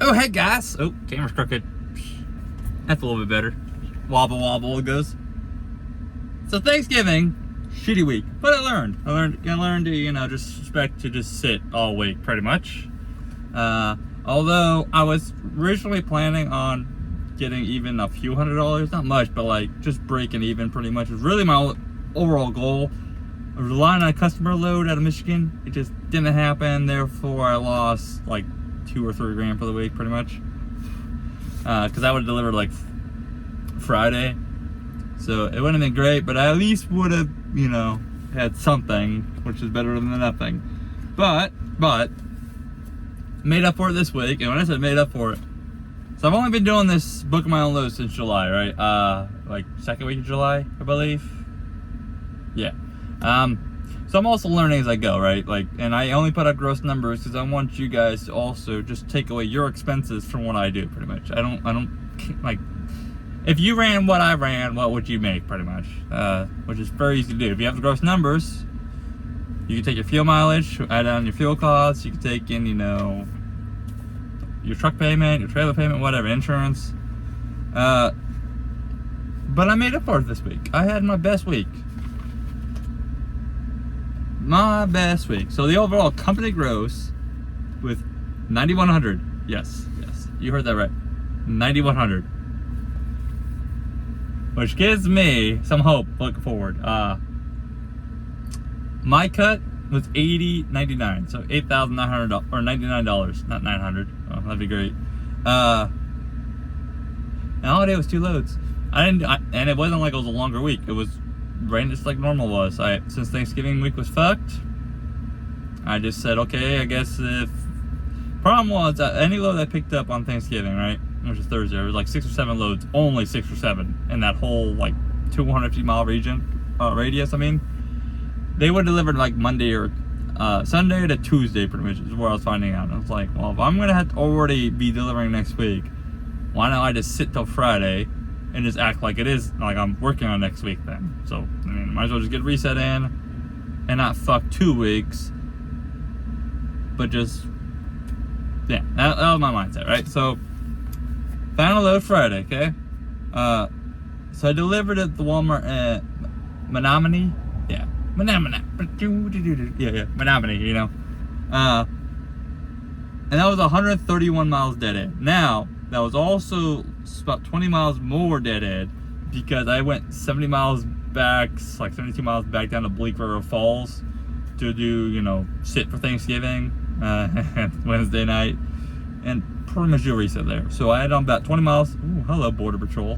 Oh, hey guys. Oh, camera's crooked. That's a little bit better. Wobble wobble it goes. So Thanksgiving, shitty week. But I learned to, just expect to just sit all week pretty much. Although I was originally planning on getting even a few $100s, not much, but like just breaking even pretty much was really my overall goal. I was relying on a customer load out of Michigan. It just didn't happen. Therefore, I lost like $2 or $3 grand for the week, pretty much. Because I would have delivered like Friday, so it wouldn't have been great. But I at least would have, had something, which is better than nothing. But made up for it this week. And when I said made up for it, so I've only been doing this book of my own load since July, right? Like second week of July, I believe. Yeah. So I'm also learning as I go, right? Like, and I only put up gross numbers because I want you guys to also just take away your expenses from what I do, pretty much. I don't like, if you ran what I ran, what would you make, pretty much? Which is very easy to do. If you have the gross numbers, you can take your fuel mileage, add on your fuel costs, you can take in, your truck payment, your trailer payment, whatever, insurance. But I made up for it this week. I had my best week. So the overall company gross with 9,100. Yes, you heard that right. 9,100. Which gives me some hope looking forward. My cut was $80.99, so $8,900 or $99, not 900. Oh, that'd be great. And all I did was 2 loads. And it wasn't like it was a longer week. It was rain just like normal was. Since Thanksgiving week was fucked, I just said, okay, I guess if problem was any load I picked up on Thanksgiving, right, which is Thursday, it was like 6 or 7 loads, only 6 or 7 in that whole like 250 mile radius. I mean, they would deliver like Monday or Sunday to Tuesday, pretty much is where I was finding out. And I was like, well, if I'm gonna have to already be delivering next week, why don't I just sit till Friday and just act like it is, like I'm working on next week then. So, I mean, might as well just get reset in and not fuck 2 weeks, but just, yeah, that was my mindset, right? So, final load Friday, okay? So I delivered at the Walmart at Menominee. Yeah, Menominee. Yeah, Menominee, and that was 131 miles dead end. Now, that was also about 20 miles more dead-end because I went 70 miles back, like 72 miles back down to Bleak River Falls to do, sit for Thanksgiving Wednesday night, and pretty much do a reset there. So I had on about 20 miles. Ooh, hello, Border Patrol.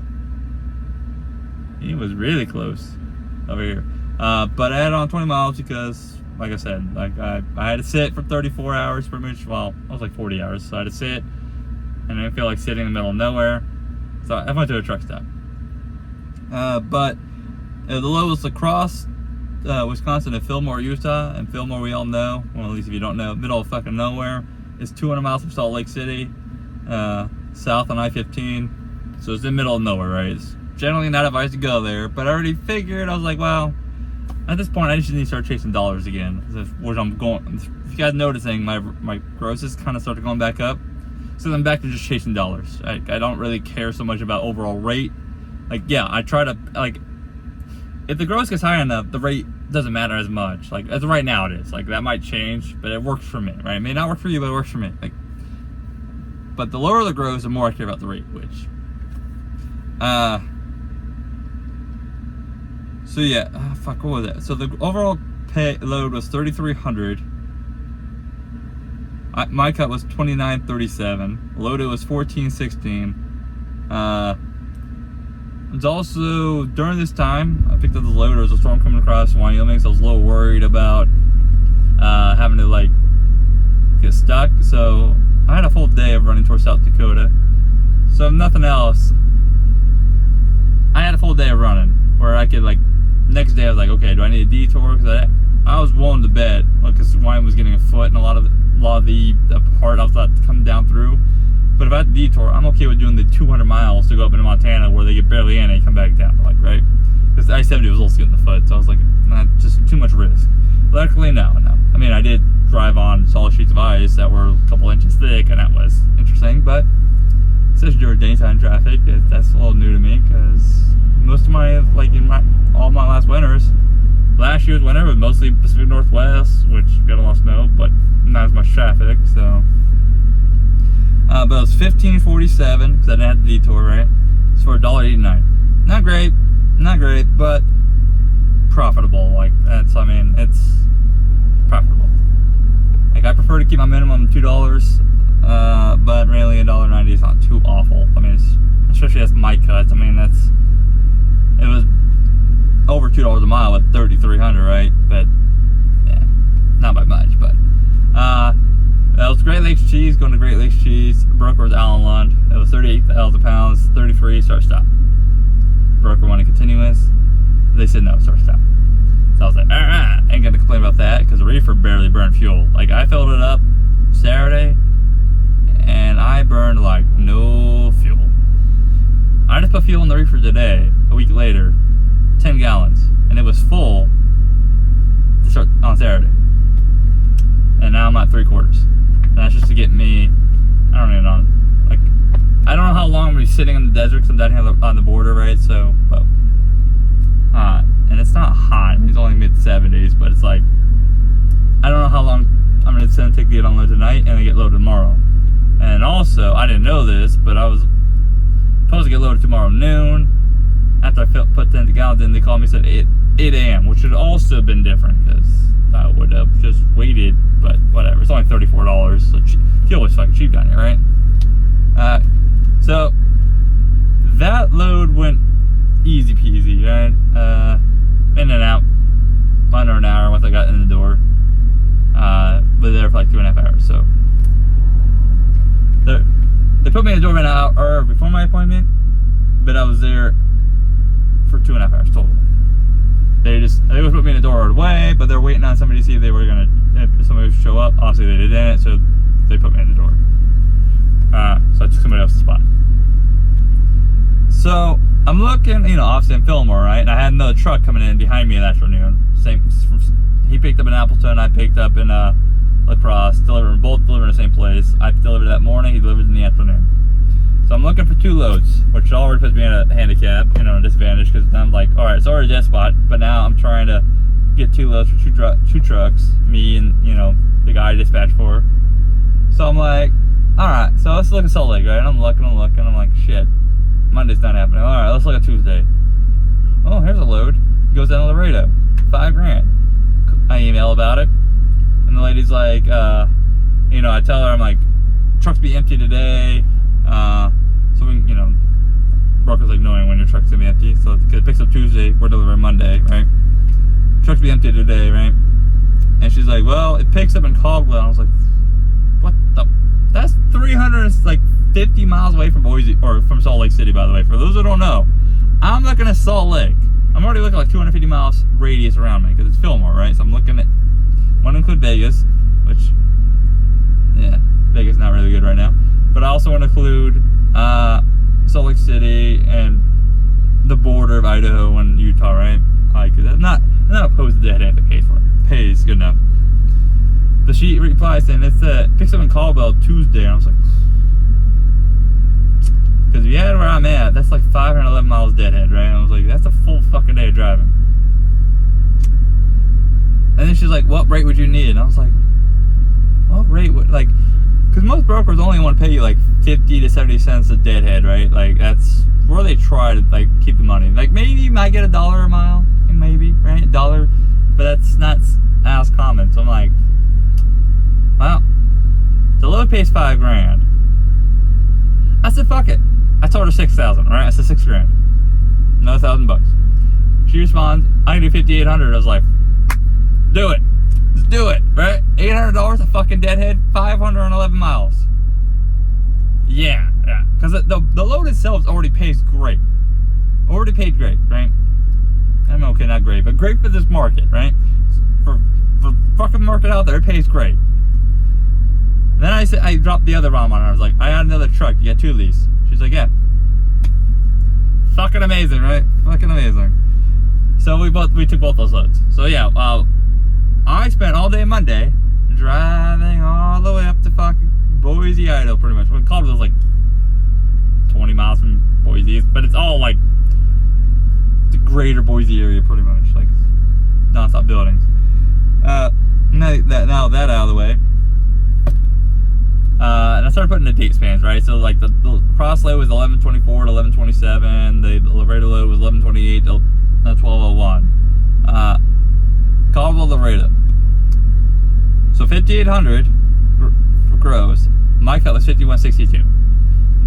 He was really close over here. But I had on 20 miles because, like I said, like I had to sit for 34 hours pretty much. Well, it was like 40 hours, so I had to sit. And I didn't feel like sitting in the middle of nowhere, so I went to a truck stop. But the low was La Crosse, Wisconsin, and Fillmore, Utah. And Fillmore, we all know, well, at least if you don't know, middle of fucking nowhere. It's 200 miles from Salt Lake City, south on I-15. So it's in the middle of nowhere, right? It's generally not advised to go there, but I already figured, I was like, well, at this point, I just need to start chasing dollars again. Which I'm going, if you guys noticing, my grosses kind of started going back up. So I'm back to just chasing dollars. I don't really care so much about overall rate. Like, yeah, I try to, like, if the gross gets high enough, the rate doesn't matter as much. Like, as of right now it is. Like, that might change, but it works for me, right? It may not work for you, but it works for me. Like, but the lower the gross, the more I care about the rate, which, so yeah, fuck, what was that? So the overall pay load was 3,300. My cut was 29.37. Loaded was 14.16. It's also during this time I picked up the loader. There was a storm coming across Wyoming, so I was a little worried about having to like get stuck. So I had a full day of running towards South Dakota. So if nothing else, I had a full day of running where I could like next day I was like, okay, do I need a detour? Because I was willing to bet because Wyoming was getting a foot and a lot of the part I was about to come down through. But if I had the detour, I'm okay with doing the 200 miles to go up into Montana where they get barely in and they come back down, like, right? Because the I-70 was also getting the foot, so I was like, nah, just too much risk. Luckily, no. I mean, I did drive on solid sheets of ice that were a couple inches thick, and that was interesting. anything, but especially during daytime traffic, that's a little new to me, because most of my, like, all my last winters, last year's winter was mostly Pacific Northwest, which got a lot of snow, but not as much traffic, so. But it was $15.47, because I didn't have the detour, right? It's for $1.89. Not great, but profitable. Like, it's profitable. Like, I prefer to keep my minimum $2, but really $1.90 is not too awful. I mean, especially as my cuts. I mean, it was over $2 a mile at 3,300, right? But yeah, not by much. But that was Great Lakes Cheese. Going to Great Lakes Cheese. Broker was Allen Lund. It was 38,000 pounds, 33 start stop. Broker wanted continuous. They said no, start stop. So I was like, ain't gonna complain about that, because the reefer barely burned fuel. Like, I filled it up Saturday, and I burned like no fuel. I just put fuel in the reefer today, a week later, 10 gallons, and it was full to start on Saturday. And now I'm at 3/4. And that's just to get me, I don't even know, like, I don't know how long I'm gonna be sitting in the desert, because I'm down here on the border, right? So, but hot, and it's not hot. I mean, it's only mid-70s, but it's like, I don't know how long I'm gonna send take to get unloaded tonight and then get loaded tomorrow. And also, I didn't know this, but I was supposed to get loaded tomorrow noon. After I put 10 gallons in, they called me and said 8 a.m., which would also have been different, because I would have just waited, but whatever. It's only $34, so fuel was fucking cheap down here, right? So that load went easy peasy, right? In and out under an hour once I got in the door. But there for like 2.5 hours. So they put me in the door about an hour before my appointment, but I was there for 2.5 hours total. They would put me in the door right away, but they're waiting on somebody to see if they were gonna, if somebody would show up. Obviously they didn't, so they put me in the door. So I took somebody else's spot. So I'm looking, obviously in Fillmore, right? And I had another truck coming in behind me in the afternoon. He picked up in Appleton, I picked up in La Crosse, both delivered in the same place. I delivered that morning, he delivered in the afternoon. So I'm looking for 2 loads, which already puts me at a handicap, a disadvantage, because I'm like, all right, it's already a dead spot, but now I'm trying to get 2 loads for two trucks, me and, the guy I dispatched for. So I'm like, all right, so let's look at Salt Lake, right? And I'm looking, I'm like, shit, Monday's not happening. All right, let's look at Tuesday. Oh, here's a load. Goes down to Laredo, $5,000. I email about it, and the lady's like, I tell her, I'm like, trucks be empty today, so we, broker's like knowing when your truck's gonna be empty, so it picks up Tuesday, we're delivering Monday, right? Trucks be empty today, right? And she's like, well, it picks up in Caldwell. I was like, what the? That's 350 miles away from Boise, or from Salt Lake City, by the way. For those who don't know, I'm looking at Salt Lake. I'm already looking at like 250 miles radius around me, because it's Fillmore, right? So I'm looking at, want to include Vegas, which, yeah, Vegas is not really good right now. But I also want to include Salt Lake City and the border of Idaho and Utah, right? I'm not opposed to that if it pays for it. Pays good enough. But she replies saying it picks up in Caldwell Tuesday, and I was like, because if you had where I'm at, that's like 511 miles deadhead, right? And I was like, that's a full fucking day of driving. And then she's like, what rate would you need? And I was like, what rate would, like, because most brokers only want to pay you like 50 to 70 cents a deadhead, right? Like, that's where they try to like keep the money. Like, maybe you might get $1 a mile, maybe, right? $1, but that's not as common. So I'm like, well, the load pays $5,000. I said, fuck it. I told her 6,000, right? I said $6,000. Another $1,000. She responds, I can do 5,800. I was like, do it. Let's do it, right? $800 a fucking deadhead, 511 miles. Yeah. Because the load itself already pays great. Already paid great, right? I mean, okay, not great, but great for this market, right? For fucking market out there, it pays great. And then I dropped the other bomb on her. I was like, I had another truck. You got 2 of these. She's like, yeah. Fucking amazing, right? Fucking amazing. So we took both those loads. So yeah, I spent all day Monday driving all the way up to fucking Boise, Idaho, pretty much. Well, Caldwell's like 20 miles from Boise, but it's all like the greater Boise area, pretty much, like non-stop buildings. Now that out of the way, and I started putting the date spans, right? So like the cross load was 11:24 to 11:27. The Laredo load was 11:28 to 12:01. Caldwell, Laredo. So 5,800 for gross. My cut was 51.62.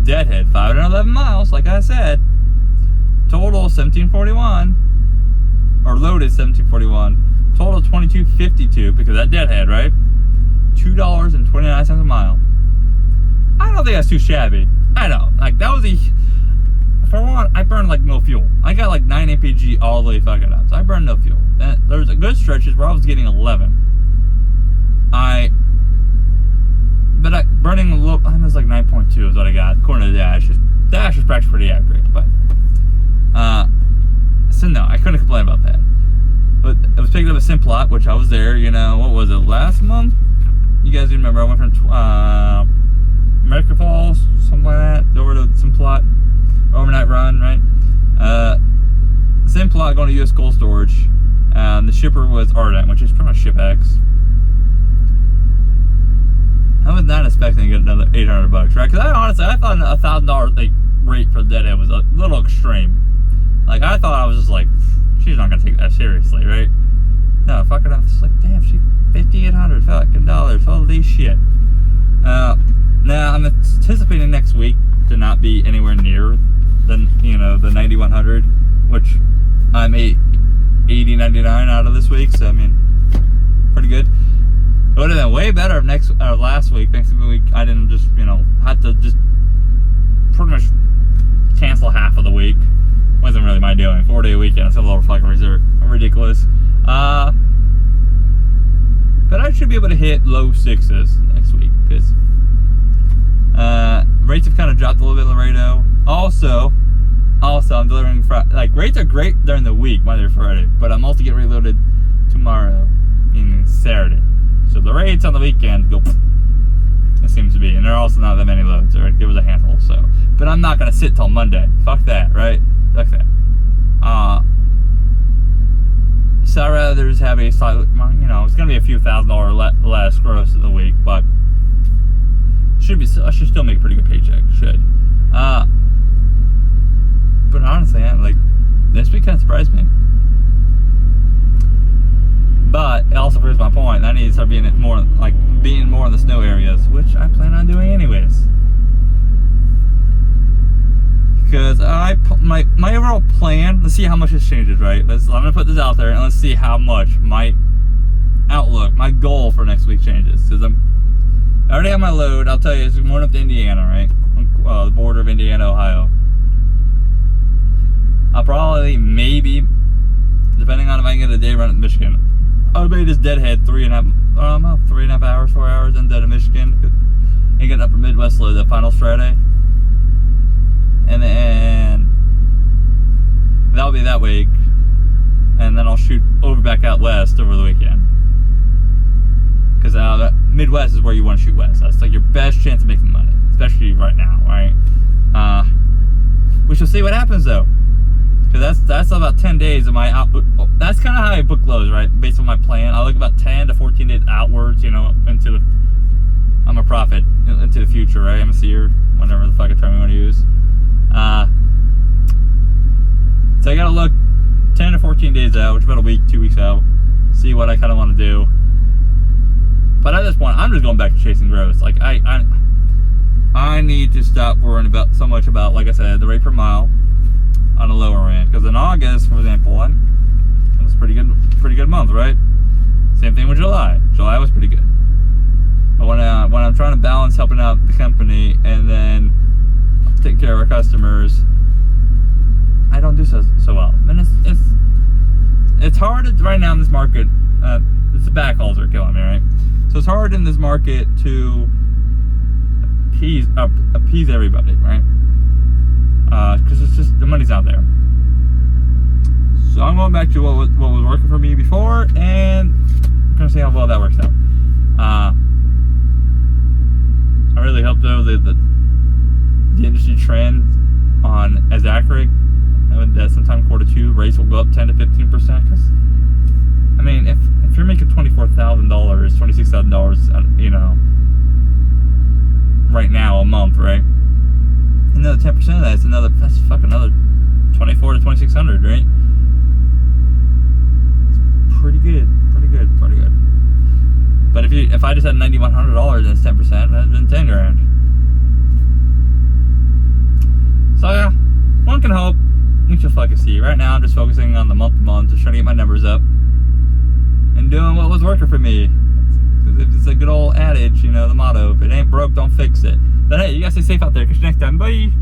Deadhead 511 miles, like I said. Total 1741, or loaded 1741. Total 22.52 because that deadhead, right? $2.29 a mile. I don't think that's too shabby. I know, like that was for one, I burned like no fuel. I got like 9 mpg all the way fucking up, so I burned no fuel. And there was a good stretches where I was getting 11. Burning a little, I think it was like 9.2 is what I got according to the dash. Dash was practically pretty accurate, but so no, I couldn't complain about that. But I was picking up a Simplot, which I was there, you know, what was it, last month? You guys remember, I went from America Falls, something like that, over to Simplot, overnight run, right? Simplot going to US Cold Storage, and the shipper was Ardent, which is pretty much ShipX. I was not expecting to get another $800, right? Because I thought $1,000 like rate for the deadhead was a little extreme. Like I thought I was just like, she's not gonna take that seriously, right? No, fucking, I was just like, damn, she $5,800 fucking dollars. Holy shit. Now I'm anticipating next week to not be anywhere near the 9,100, which I'm $80.99 out of this week. So I mean, pretty good. It would have been way better if last week. Next week, I didn't just, had to just pretty much cancel half of the week. Wasn't really my doing. 4-day weekend. It's a little fucking ridiculous. But I should be able to hit low 6s next week because rates have kind of dropped a little bit in Laredo. Also, I'm delivering rates are great during the week, Monday to Friday, but I'm also getting reloaded tomorrow, meaning Saturday. So the rates on the weekend go, it seems to be, and there are also not that many loads. Right? There was a handful, so. But I'm not gonna sit till Monday. Fuck that, right? Fuck that. So I'd rather just have a slightly, it's gonna be a few $1,000s less gross in the week, but I should still make a pretty good paycheck. Should. But honestly, this week kind of surprised me. But it also proves my point. I need to start being more in the snow areas, which I plan on doing anyways. Because my overall plan, let's see how much this changes, right? I'm gonna put this out there and let's see how much my outlook, my goal for next week changes. Because I already have my load. I'll tell you, it's going up to Indiana, right? The border of Indiana, Ohio. I'll probably, maybe, depending on if I can get a day run at Michigan, I'll maybe just deadhead 3.5 hours, 4 hours, and dead in Michigan, and get an upper Midwest load the final Friday. And then that'll be that week, and then I'll shoot over back out west over the weekend. Because the Midwest is where you want to shoot west. That's like your best chance of making money, especially right now, right? We shall see what happens though. Because that's about 10 days of my output. That's kind of how I book loads, right? Based on my plan, I look about 10 to 14 days outwards, into I'm a prophet into the future, right? I'm a seer, whatever the fucking term you want to use. So I gotta look 10 to 14 days out, which is about a week, 2 weeks out. See what I kind of want to do. But at this point, I'm just going back to chasing gross. Like I need to stop worrying so much about, like I said, the rate per mile on the lower end. Because in August, for example, it was a pretty good month, right? Same thing with July. July was pretty good. But when I'm trying to balance helping out the company and then taking care of our customers, I don't do so well. And it's hard right now in this market. It's the backhauls are killing me, right? So it's hard in this market to appease everybody, right? Because it's just the money's out there. So I'm going back to what was working for me before, and I'm gonna see how well that works out. I really hope though that the industry trend on as accurate, and that sometime Q2 rates will go up 10 to 15%. Because I mean, if you're making $24,000, $26,000, you know, right now a month, right? Another 10% of that is that's fucking another 24 to 2,600, right? It's pretty good. But if I just had $9,100 and it's 10%, that'd been 10 grand. So yeah, one can hope. We shall fucking see. Right now, I'm just focusing on the month to month, just trying to get my numbers up and doing what was working for me. It's a good old adage, you know, the motto: if it ain't broke, don't fix it. But hey, you guys stay safe out there. Catch you next time. Bye.